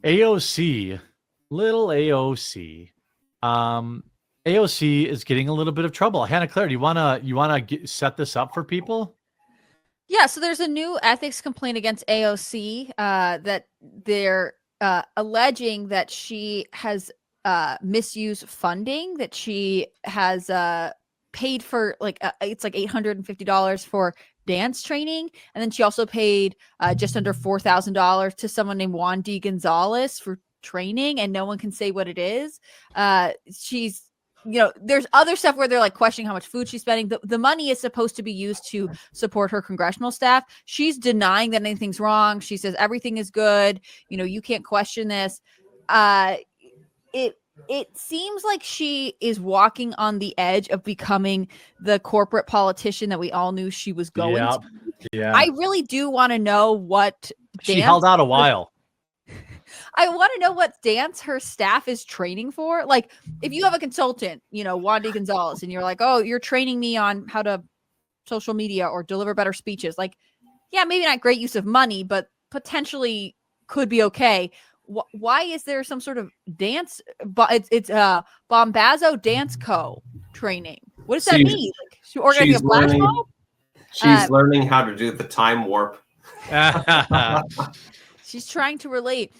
AOC, little AOC. AOC is getting a little bit of trouble. Hannah Claire, do you wanna set this up for people? Yeah, so there's a new ethics complaint against AOC that they're alleging that she has misused funding, that she has paid for it's like $850 for dance training, and then she also paid just under $4,000 to someone named Juan D. Gonzalez for training, and no one can say what it is. She's there's other stuff where they're like questioning how much food she's spending. The money is supposed to be used to support her congressional staff. She's denying that anything's wrong. She says everything is good. You can't question this. It seems like she is walking on the edge of becoming the corporate politician that we all knew she was going to. Yeah. I really do want to know what she held out a while. I want to know what dance her staff is training for. Like, if you have a consultant, Juan D. Gonzalez, and you're like, oh, you're training me on how to social media or deliver better speeches. Like, yeah, maybe not great use of money, but potentially could be okay. Why is there some sort of dance? It's Bombazzo Dance Co. training. What does that mean? Like, she organizing a flash mob? She's learning how to do the time warp. She's trying to relate.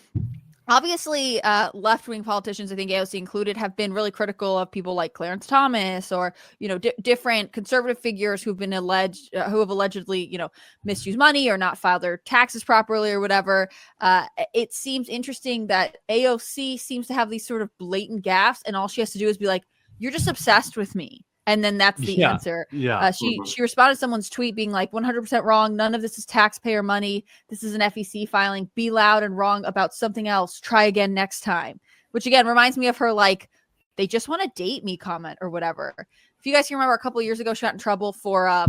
Obviously, left-wing politicians, I think AOC included, have been really critical of people like Clarence Thomas or, different conservative figures who have allegedly, misused money or not filed their taxes properly or whatever. It seems interesting that AOC seems to have these sort of blatant gaffes, and all she has to do is be like, "You're just obsessed with me." And then that's the answer. Yeah. She responded to someone's tweet being like, 100% wrong. None of this is taxpayer money. This is an FEC filing. Be loud and wrong about something else. Try again next time. Which, again, reminds me of her, like, they just want to date me comment or whatever. If you guys can remember, a couple of years ago, she got in trouble for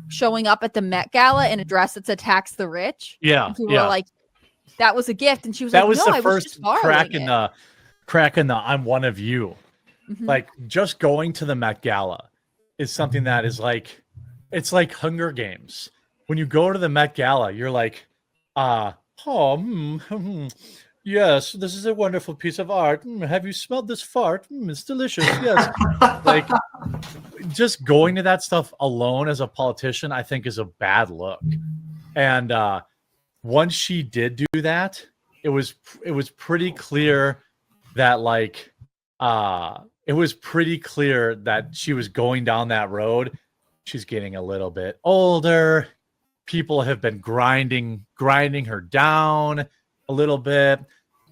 showing up at the Met Gala in a dress that said tax the rich. Yeah. And people were like, that was a gift. And she was that like, was the first crack in the I'm one of you. Mm-hmm. Like, just going to the Met Gala is something that is like, it's like Hunger Games. When you go to the Met Gala, you're like, yes, this is a wonderful piece of art. Have you smelled this fart? It's delicious. Yes. Like, just going to that stuff alone as a politician, I think, is a bad look. And once she did do that, it was pretty clear that it was pretty clear that she was going down that road. She's getting a little bit older. People have been grinding her down a little bit.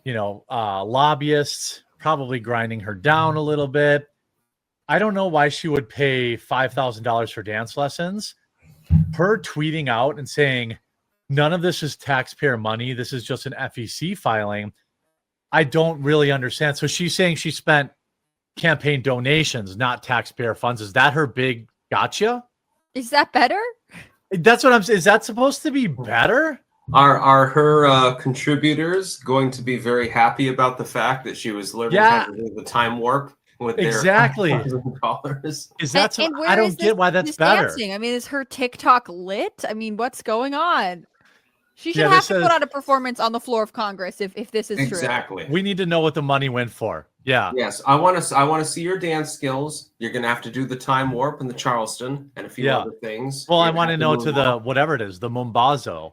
Lobbyists probably grinding her down a little bit. I don't know why she would pay $5,000 for dance lessons. Her tweeting out and saying, none of this is taxpayer money. This is just an FEC filing. I don't really understand. So she's saying she spent campaign donations, not taxpayer funds. Is that her big gotcha? Is that better? That's what I'm saying. Is that supposed to be better? Are her contributors going to be very happy about the fact that she was learning how to do the time warp with exactly their $1,000? Is that I don't get why that's better. Dancing? I mean, is her TikTok lit? I mean, what's going on? She should have to put on a performance on the floor of Congress if this is true. Exactly. We need to know what the money went for. Yeah. Yes, I want to see your dance skills. You're going to have to do the time warp and the Charleston and a few other things. Well, I want to know to the whatever it is, the Mombazo,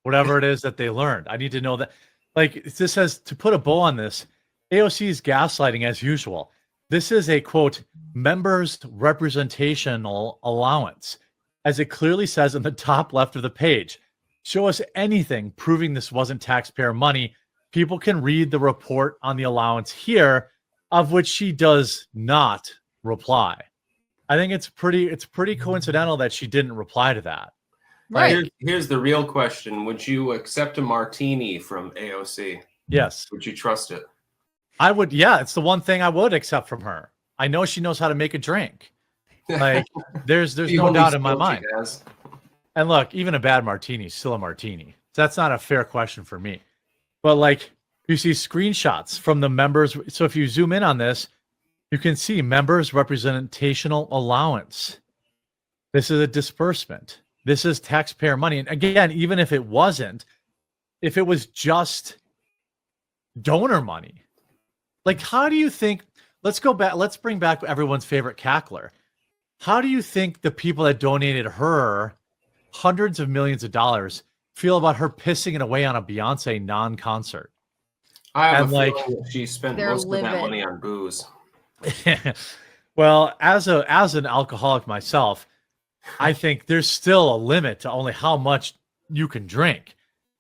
whatever it is that they learned. I need to know that. Like, this says, to put a bow on this, AOC is gaslighting as usual. This is a, quote, members representational allowance, as it clearly says in the top left of the page. Show us anything proving this wasn't taxpayer money. People can read the report on the allowance here, of which she does not reply. I think it's pretty coincidental that she didn't reply to that. Right. Here's the real question. Would you accept a martini from AOC? Yes. Would you trust it? I would. Yeah, it's the one thing I would accept from her. I know she knows how to make a drink. Like, there's no doubt in my mind. And look, even a bad martini is still a martini. So that's not a fair question for me. But like, you see screenshots from the members. So if you zoom in on this, you can see members representational allowance. This is a disbursement. This is taxpayer money. And again, even if it wasn't, if it was just, donor money. Like, how do you think? Let's go back. Let's bring back everyone's favorite cackler. How do you think the people that donated her hundreds of millions of dollars feel about her pissing it away on a Beyonce non-concert? I have And, a like, feeling that she spent they're most of that livid. money on booze. Well, as an alcoholic myself, I think there's still a limit to only how much you can drink.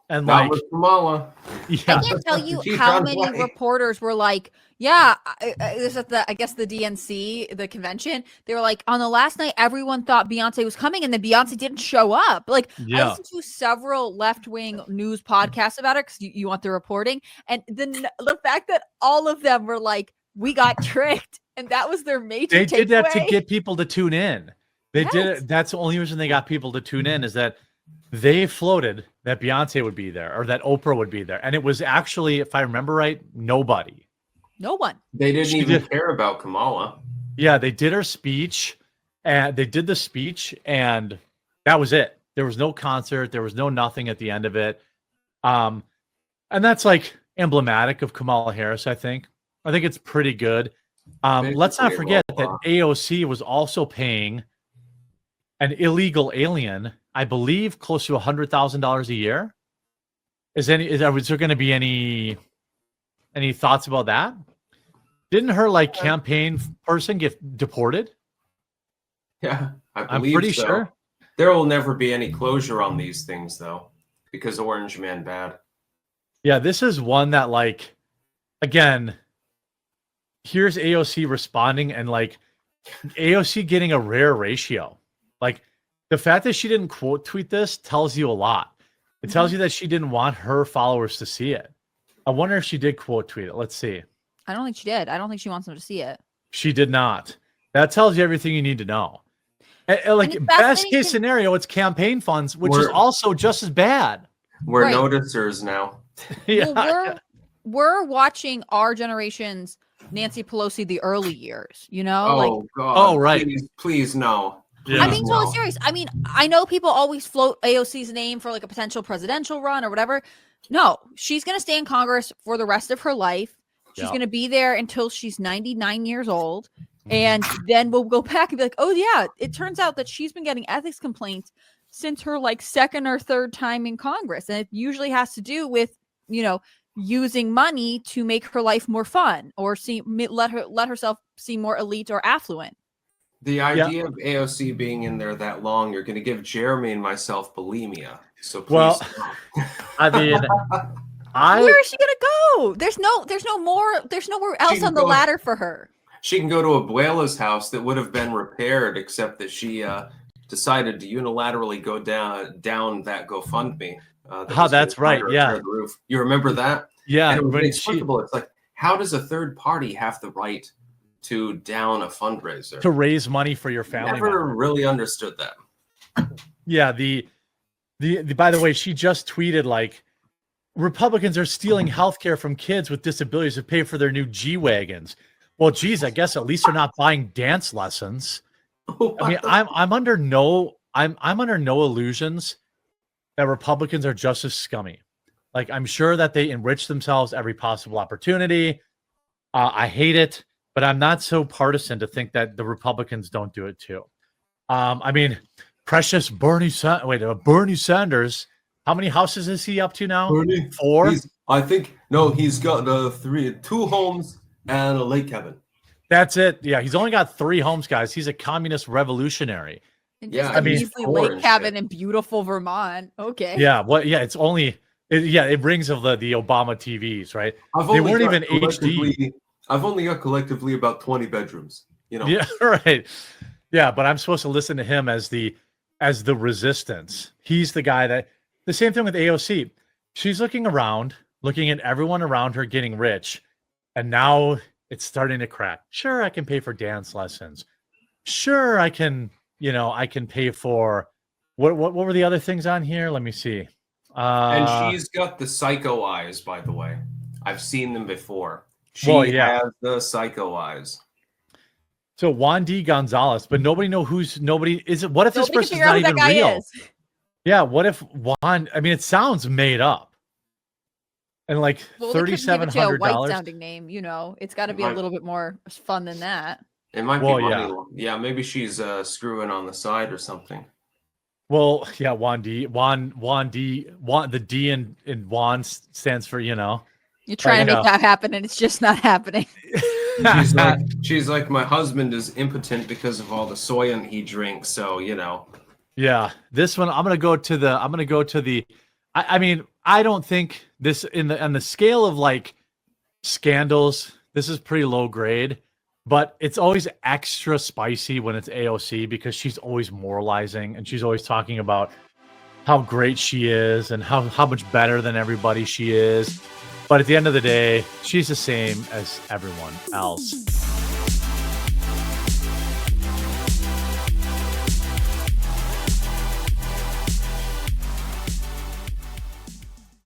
And Not like, with Kamala. yeah, I can't tell you She's how on many play. reporters were like, yeah, this is I guess the DNC, the convention. They were like, on the last night, everyone thought Beyonce was coming, and then Beyonce didn't show up. Like, I yeah. listened to several left-wing news podcasts about it because you want the reporting, and the fact that all of them were like, we got tricked, and that was their major. They did that to takeaway. get people to tune in. They did Yes. it. That's the only reason they got people to tune in, is that they floated that Beyonce would be there or that Oprah would be there. And it was actually, if I remember right, nobody. No one. They didn't She even did. care about Kamala. Yeah, they did her speech, and they did the speech, and that was it. There was no concert. There was no nothing at the end of it. And that's like emblematic of Kamala Harris, I think. I think it's pretty good. Let's not forget that AOC was also paying an illegal alien, I believe, close to $100,000 a year. Is there going to be any thoughts about that? Didn't her like campaign person get deported? Yeah, I'm pretty so. sure. There will never be any closure on these things, though, because Orange Man bad. Yeah, this is one that, like, again, here's AOC responding, and like AOC getting a rare ratio. Like, the fact that she didn't quote tweet this tells you a lot. It tells you that she didn't want her followers to see it. I wonder if she did quote tweet it. Let's see. I don't think she did. I don't think she wants them to see it. She did not. That tells you everything you need to know. Like, it's best fascinating case to- scenario, it's campaign funds, which is We're- also just as bad. We're Right. noticers now. Yeah. Well, we're watching our generation's Nancy Pelosi the early years, you know? Oh, Like, God. Oh, right. Please, no. Yeah. I'm being totally No. serious. I mean, I know people always float AOC's name for like a potential presidential run or whatever. No, she's going to stay in Congress for the rest of her life. She's Yeah. going to be there until she's 99 years old. And then we'll go back and be like, oh, yeah, it turns out that she's been getting ethics complaints since her like second or third time in Congress. And it usually has to do with, you know, using money to make her life more fun or let herself seem more elite or affluent. The idea of AOC being in there that long, you're going to give Jeremy and myself bulimia. So please. Well, I mean, Where is she gonna go? There's nowhere else can on the go- ladder for her. She can go to Abuela's house that would have been repaired, except that she decided to unilaterally go down that GoFundMe. That's right, yeah. The roof. You remember that? yeah, And it was when she, inexplicable. It's like, how does a third party have the right to down a fundraiser? to raise money for your family Never member. really understood that. Yeah, the by the way, she just tweeted like, Republicans are stealing healthcare from kids with disabilities to pay for their new G-Wagons. Well, geez, I guess at least they're not buying dance lessons. I mean, I'm under no illusions that Republicans are just as scummy. Like, I'm sure that they enrich themselves every possible opportunity. I hate it, but I'm not so partisan to think that the Republicans don't do it too. I mean, precious Bernie Sanders. How many houses is he up to now? Bernie, 4? He's got 2 homes and a lake cabin. That's it. Yeah, he's only got 3 homes, guys. He's a communist revolutionary. And Yeah, just I a mean, measly poor lake and cabin shit. in beautiful Vermont. Okay. Yeah, it's only it rings of the Obama TVs, right? I've They only weren't got even HD. collectively- I've only got collectively about 20 bedrooms. You know. Yeah, right. Yeah, but I'm supposed to listen to him as the resistance. He's the guy that the same thing with AOC. She's looking around, looking at everyone around her getting rich, and now it's starting to crack. Sure, I can pay for dance lessons. Sure, I can pay for what were the other things on here? Let me see. And she's got the psycho eyes, by the way. I've seen them before. She Well, yeah. has the psycho eyes. So Juan D. Gonzalez, but nobody is it. What if this Nobody person's can figure out not who that even guy real? is. Yeah, what if Juan? I mean, it sounds made up. and like Well, they couldn't give it to a white $3,700. sounding name, you know. It's got to be a little bit more fun than that. It might Well, be money. yeah. Yeah, maybe she's screwing on the side or something. Well, yeah, the D in Juan stands for, You're trying to make that happen, and it's just not happening. She's like, my husband is impotent because of all the soy he drinks. So Yeah, this one I'm gonna go to the. I mean, I don't think this on the scale of like scandals. This is pretty low grade, but it's always extra spicy when it's AOC because she's always moralizing and she's always talking about how great she is and how much better than everybody she is. But at the end of the day, she's the same as everyone else.